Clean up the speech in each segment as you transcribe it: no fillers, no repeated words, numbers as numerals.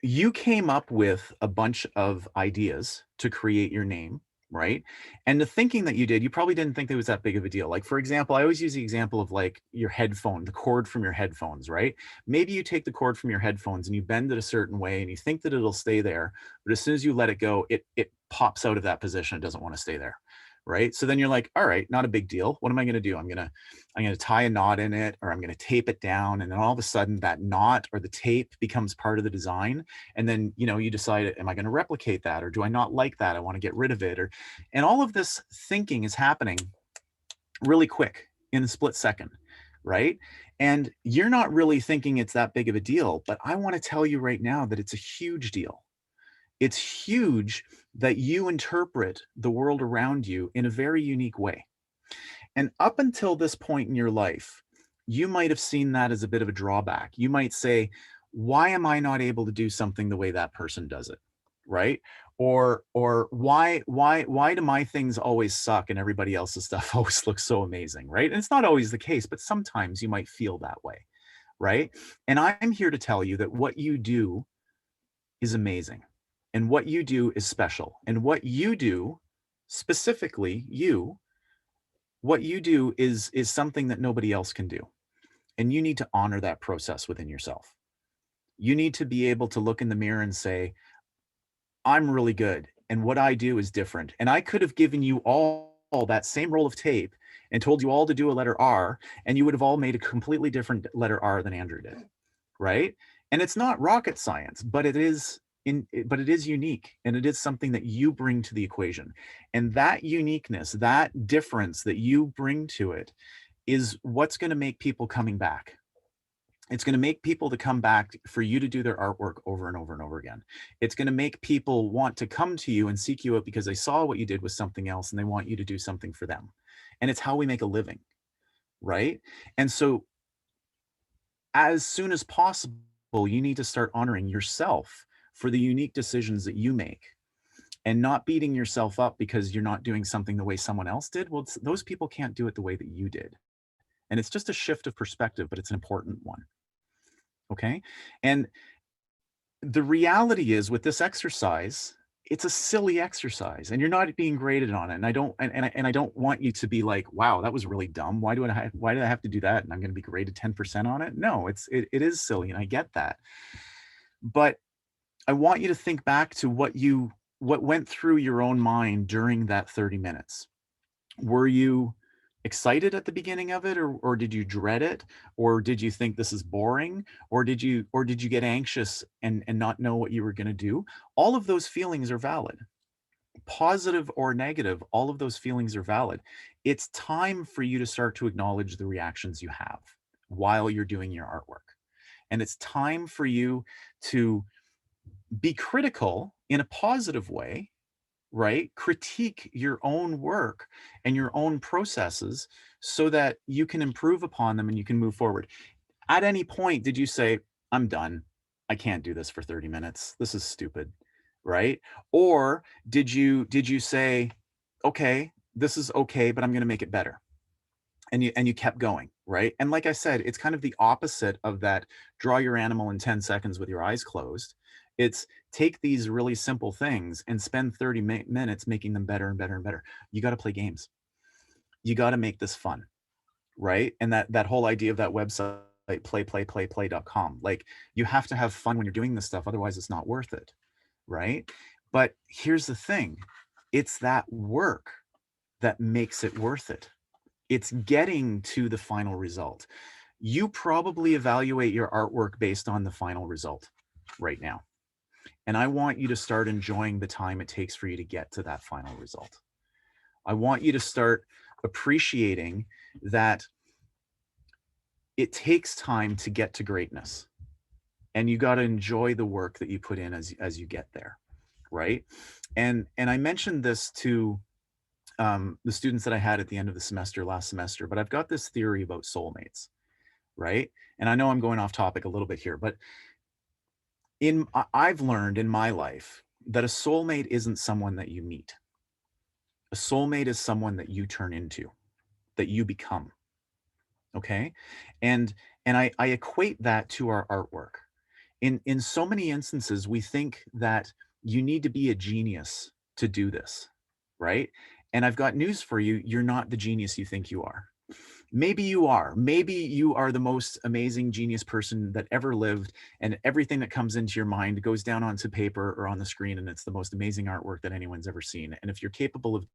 you came up with a bunch of ideas to create your name, right? And the thinking that you did, you probably didn't think that was that big of a deal. Like, for example, I always use the example of like your headphone, the cord from your headphones, right? Maybe you take the cord from your headphones and you bend it a certain way and you think that it'll stay there, but as soon as you let it go, it pops out of that position. It doesn't want to stay there. Right. So then you're like, all right, not a big deal. What am I going to do? I'm going to tie a knot in it, or I'm going to tape it down. And then all of a sudden that knot or the tape becomes part of the design. And then, you decide, am I going to replicate that? Or do I not like that? I want to get rid of it. And all of this thinking is happening really quick in a split second. Right. And you're not really thinking it's that big of a deal, but I want to tell you right now that it's a huge deal. It's huge that you interpret the world around you in a very unique way. And up until this point in your life, you might have seen that as a bit of a drawback. You might say, why am I not able to do something the way that person does it? Right? Or why do my things always suck and everybody else's stuff always looks so amazing, right? And it's not always the case, but sometimes you might feel that way, right? And I'm here to tell you that what you do is amazing. And what you do is special. And what you do, specifically you, what you do is something that nobody else can do. And you need to honor that process within yourself. You need to be able to look in the mirror and say, I'm really good. And what I do is different. And I could have given you all that same roll of tape and told you all to do a letter R, and you would have all made a completely different letter R than Andrew did. Right. And it's not rocket science, but but it is unique, and it is something that you bring to the equation. And that uniqueness, that difference that you bring to it is what's going to make people coming back. It's going to make people to come back for you to do their artwork over and over and over again. It's going to make people want to come to you and seek you out because they saw what you did with something else and they want you to do something for them. And it's how we make a living, right? And so as soon as possible, you need to start honoring yourself for the unique decisions that you make and not beating yourself up because you're not doing something the way someone else did. Well, those people can't do it the way that you did. And it's just a shift of perspective, but it's an important one. Okay. And the reality is with this exercise, it's a silly exercise and you're not being graded on it. And I don't want you to be like, wow, that was really dumb. Why did I have to do that? And I'm going to be graded 10% on it. No, it is silly. And I get that. But I want you to think back to what went through your own mind during that 30 minutes. Were you excited at the beginning of it, or did you dread it? Or did you think this is boring? Or did you get anxious and not know what you were going to do? All of those feelings are valid. Positive or negative, all of those feelings are valid. It's time for you to start to acknowledge the reactions you have while you're doing your artwork. And it's time for you to be critical in a positive way, right? Critique your own work and your own processes so that you can improve upon them and you can move forward. At any point, did you say, I'm done? I can't do this for 30 minutes. This is stupid, right? Or did you say, okay, this is okay, but I'm going to make it better? And you kept going, right? And like I said, it's kind of the opposite of that draw your animal in 10 seconds with your eyes closed. It's take these really simple things and spend 30 minutes making them better and better and better. You got to play games. You got to make this fun, right? And that whole idea of that website, play.com, like you have to have fun when you're doing this stuff, otherwise it's not worth it, right? But here's the thing, it's that work that makes it worth it. It's getting to the final result. You probably evaluate your artwork based on the final result right now. And I want you to start enjoying the time it takes for you to get to that final result. I want you to start appreciating that it takes time to get to greatness. And you got to enjoy the work that you put in as you get there, right? And I mentioned this to the students that I had at the end of the semester last semester, but I've got this theory about soulmates, right? And I know I'm going off topic a little bit here, but I've learned in my life that a soulmate isn't someone that you meet. A soulmate is someone that you turn into, that you become. Okay. And I equate that to our artwork. In so many instances, we think that you need to be a genius to do this, right? And I've got news for you. You're not the genius you think you are. Maybe you are. Maybe you are the most amazing genius person that ever lived, and everything that comes into your mind goes down onto paper or on the screen, and it's the most amazing artwork that anyone's ever seen. And if you're capable of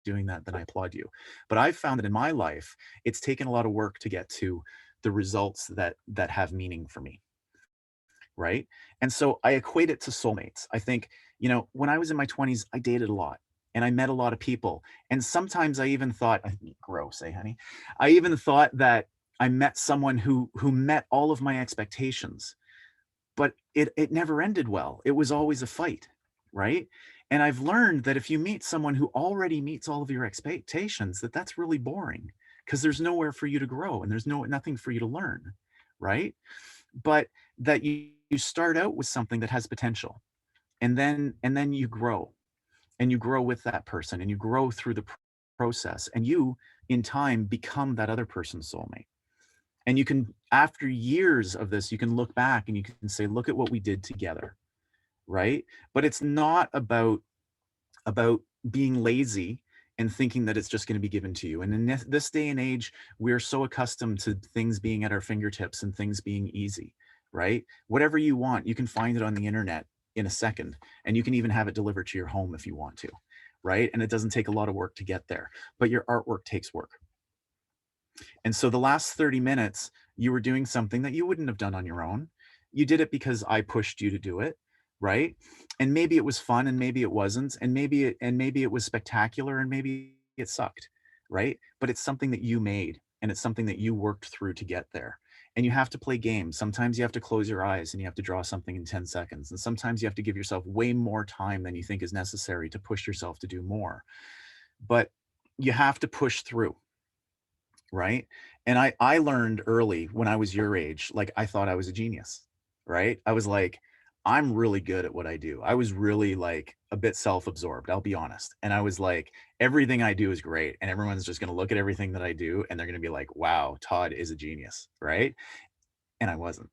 doing that, then I applaud you. But I've found that in my life, it's taken a lot of work to get to the results that have meaning for me, right? And so I equate it to soulmates. I think, when I was in my 20s, I dated a lot and I met a lot of people. And sometimes I even thought, gross, eh, honey? I even thought that I met someone who met all of my expectations, but it never ended well. It was always a fight, right? And I've learned that if you meet someone who already meets all of your expectations, that's really boring because there's nowhere for you to grow and there's nothing for you to learn, right? But that you start out with something that has potential, and then you grow, and you grow with that person, and you grow through the process, and you in time become that other person's soulmate. And you can, after years of this, you can look back and you can say, look at what we did together, right? But it's not about being lazy and thinking that it's just going to be given to you. And in this day and age, we're so accustomed to things being at our fingertips and things being easy, right? Whatever you want, you can find it on the internet in a second, and you can even have it delivered to your home if you want to, right? And it doesn't take a lot of work to get there, but your artwork takes work. And so the last 30 minutes, you were doing something that you wouldn't have done on your own. You did it because I pushed you to do it, right? And maybe it was fun and maybe it wasn't, and maybe it was spectacular and maybe it sucked, right? But it's something that you made and it's something that you worked through to get there. And you have to play games. Sometimes you have to close your eyes and you have to draw something in 10 seconds. And sometimes you have to give yourself way more time than you think is necessary to push yourself to do more. But you have to push through, right? And I learned early when I was your age, like I thought I was a genius, right? I was like, I'm really good at what I do. I was really like a bit self-absorbed, I'll be honest. And I was like, everything I do is great. And everyone's just going to look at everything that I do and they're going to be like, wow, Todd is a genius, right? And I wasn't.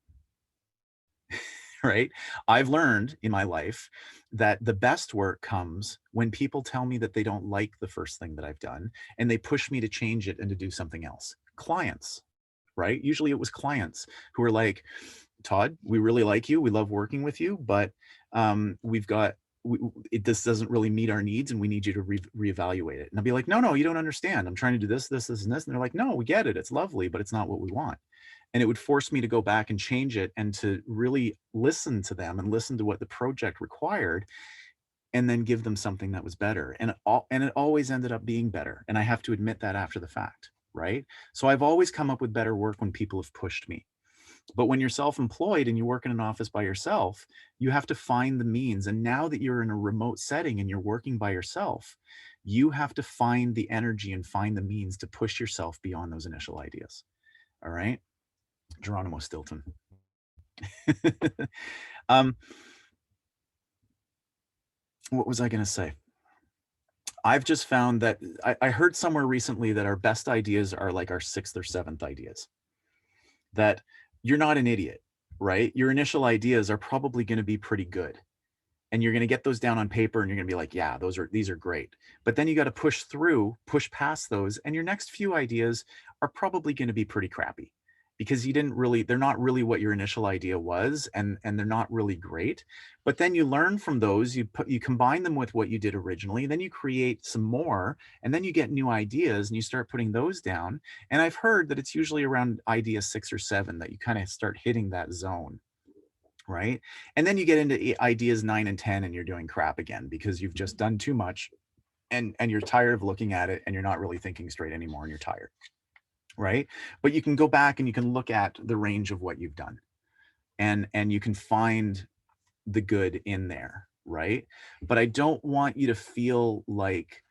Right? I've learned in my life that the best work comes when people tell me that they don't like the first thing that I've done and they push me to change it and to do something else. Clients, right? Usually it was clients who were like, Todd, we really like you. We love working with you, but we've got, this doesn't really meet our needs and we need you to reevaluate it. And I'll be like, no, you don't understand. I'm trying to do this, and this. And they're like, no, we get it. It's lovely, but it's not what we want. And it would force me to go back and change it and to really listen to them and listen to what the project required and then give them something that was better. And it always ended up being better. And I have to admit that after the fact, right? So I've always come up with better work when people have pushed me. But when you're self-employed and you work in an office by yourself, you have to find the means. And now that you're in a remote setting and you're working by yourself, you have to find the energy and find the means to push yourself beyond those initial ideas. All right. Geronimo Stilton. um, what was I going to say? I've just found that I heard somewhere recently that our best ideas are like our sixth or seventh ideas. That you're not an idiot, right? Your initial ideas are probably going to be pretty good. And you're going to get those down on paper and you're going to be like, yeah, these are great. But then you got to push past those. And your next few ideas are probably going to be pretty crappy because they're not really what your initial idea was. And they're not really great. But then you learn from those, you combine them with what you did originally, then you create some more, and then you get new ideas and you start putting those down. And I've heard that it's usually around idea 6 or 7 that you kind of start hitting that zone, right? And then you get into ideas 9 and 10 and you're doing crap again because you've just done too much and you're tired of looking at it and you're not really thinking straight anymore and you're tired, right? But you can go back and you can look at the range of what you've done and you can find the good in there, right? But I don't want you to feel like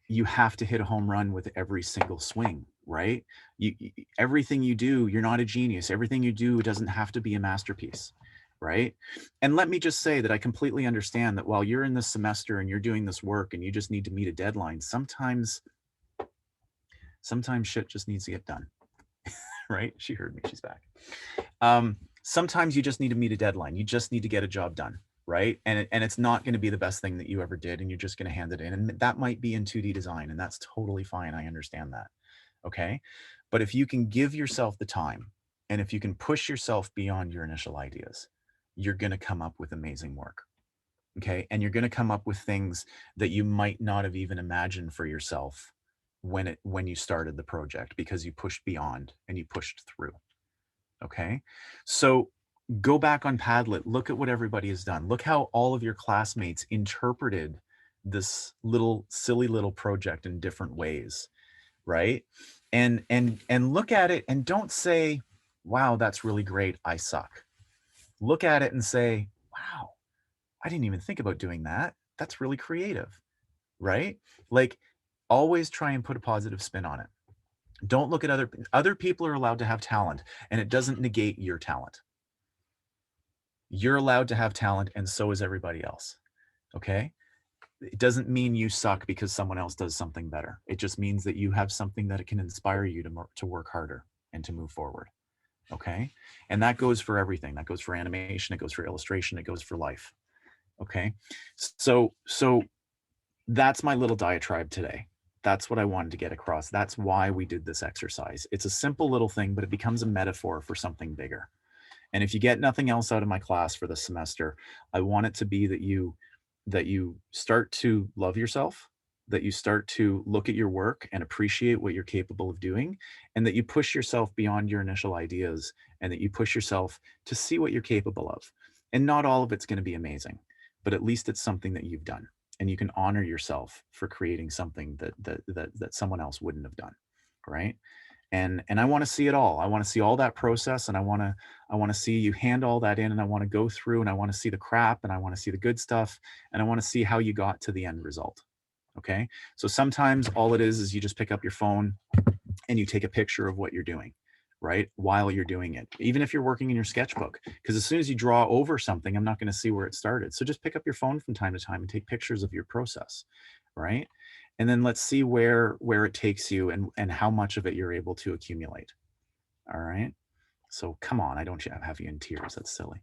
you have to hit a home run with every single swing, right? Everything you do, you're not a genius. Everything you do doesn't have to be a masterpiece, right? And let me just say that I completely understand that while you're in this semester and you're doing this work and you just need to meet a deadline, sometimes shit just needs to get done, right? She heard me, she's back. Sometimes you just need to meet a deadline. You just need to get a job done, right? And it's not going to be the best thing that you ever did, and you're just going to hand it in. And that might be in 2D design, and that's totally fine. I understand that. Okay. But if you can give yourself the time, and if you can push yourself beyond your initial ideas, you're going to come up with amazing work. Okay. And you're going to come up with things that you might not have even imagined for yourself when you started the project, because you pushed beyond and you pushed through. Okay. So go back on Padlet, look at what everybody has done. Look how all of your classmates interpreted this little silly little project in different ways, right? And look at it and don't say, "Wow, that's really great. I suck." Look at it and say, "Wow, I didn't even think about doing that. That's really creative." Right? Like, always try and put a positive spin on it. Don't look at other people are allowed to have talent, and it doesn't negate your talent. You're allowed to have talent, and so is everybody else. Okay? It doesn't mean you suck because someone else does something better. It just means that you have something that can inspire you to work harder and to move forward. Okay? And that goes for everything. That goes for animation, it goes for illustration, it goes for life. Okay? So that's my little diatribe today. That's what I wanted to get across. That's why we did this exercise. It's a simple little thing, but it becomes a metaphor for something bigger. And if you get nothing else out of my class for this semester, I want it to be that you start to love yourself, that you start to look at your work and appreciate what you're capable of doing, and that you push yourself beyond your initial ideas, and that you push yourself to see what you're capable of. And not all of it's going to be amazing, but at least it's something that you've done, and you can honor yourself for creating something that someone else wouldn't have done, right? And I want to see it all. I want to see all that process, and I want to see you hand all that in, and I want to go through, and I want to see the crap, and I want to see the good stuff, and I want to see how you got to the end result. Okay? So sometimes all it is you just pick up your phone and you take a picture of what you're doing, right? While you're doing it. Even if you're working in your sketchbook, because as soon as you draw over something, I'm not going to see where it started. So just pick up your phone from time to time and take pictures of your process, right? And then let's see where it takes you, and how much of it you're able to accumulate. All right. So come on, I don't have you in tears. That's silly.